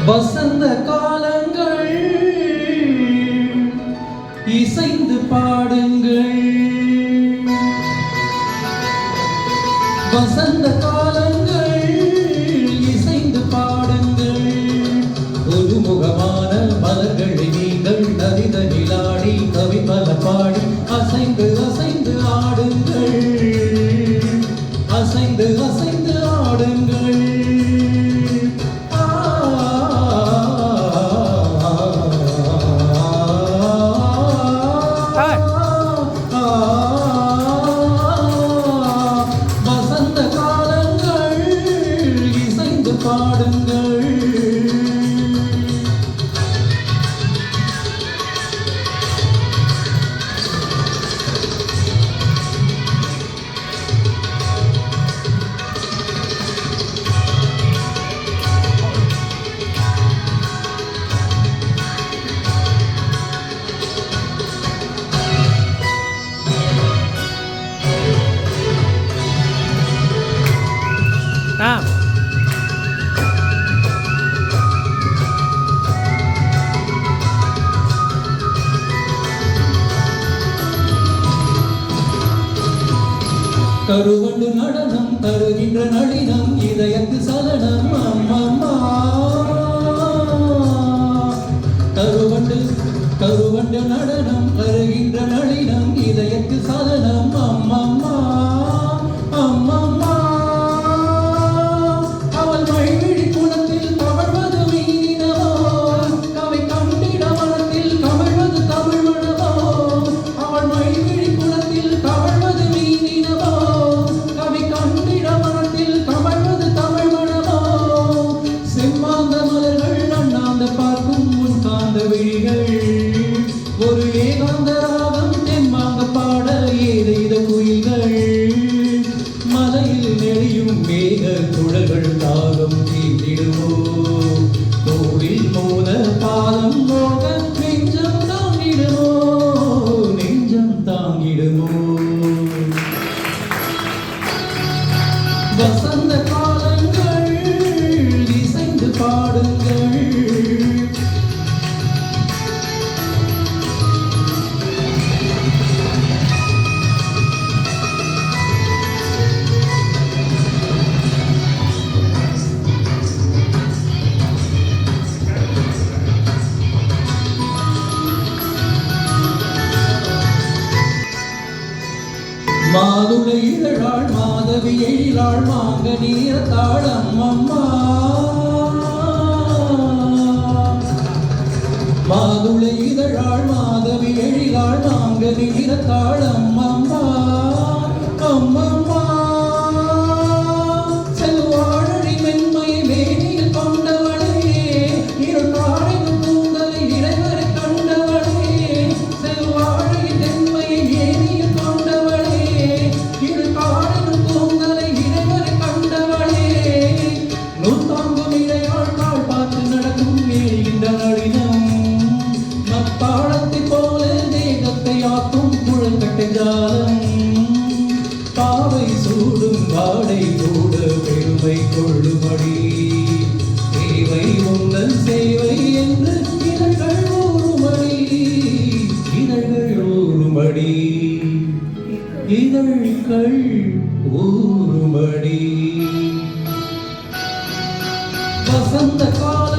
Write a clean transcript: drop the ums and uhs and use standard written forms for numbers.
வசந்த காலங்கள் இசைந்து பாடுங்கள். வசந்த காலங்கள் இசைந்து பாடுங்கள். ஒரு முகமான மலர்களை நீங்கள் நதிதனிலாடி கவி பல பாடி அசைந்து அசைந்து ஆடுங்கள். அசைந்து அசைந்து ஆடுங்கள். வசந்த காலங்கள் இசைந்து பாடுங்கள். கருவண்டு நடனம் தருகின்ற நளினம் இதயத்து சலனம் அம்மம்மா. கருவண்டு நடனம் தருகின்ற நளினம் இதயத்து சலனம் அம்மம்மா அம்மம்மா. அவள் மைவிழி குணத்தில் தவழ்வது மீனவோ, கவை கண்டிட மனத்தில் கமழ்வது தமிழ் மணவோ. அவள் மைவிழி குணத்தில் தவழ்வது மீனினவோ, கவி கண்டிட மனத்தில் கமழ்வது தமிழ் மணவோ. செம்மாந்த மலர்கள் அண்ணாந்த பார்க்கும் முன் காந்த விழிகள், ஒரு ஏகாந்த ராகம் தெம்மாங்க பாட ஏதெய்த குயில்கள். மலையில் நெளியும் மேக குழல்கள் தாகம் தீண்டிடுவோ, கோவில் மோத பாதம் மோக நெஞ்சம் தாங்கிடுவோ, நெஞ்சம் தாங்கிடுவோ. வசந்த காலங்கள் இசைந்து பாடுங்கள். மாதுளை இதழாள் மாதவி எழிலாள் மாங்க நீரத்தாள் அம்மம்மா. மாதுளை இதழாள் மாதவி எழிலாள் மாங்க நீரத்தாள் அம்மம்மா அம்மம்மா. செல்வாழி மென்மையை மேனியில் கொண்டவளே, இருள் காரின் கூந்தலை இடைவரை கண்டவளே. செல்வாழி தென்மையை மேனியில் கொண்டவளே, இருள் காரின் கூந்தலை இடைவரை கண்டவளே. நூத்தாங்கும் இழையாள் கால் பார்த்து நடக்கும் ஏகின்ற நளினம், மத்தாளத்தை போல தேகத்தை ஆக்கும் குழல்கட்டை ஜாலம். பாவை சூடும் வாடை கூட பெருமை கொள்ளும்படி, தேவை உங்கள் சேவை என்று இதழ்கள் ஊறும்படி, இதழ்கள் ஊறும்படி, இதழ்கள் ஊறும்படி. வசந்த கால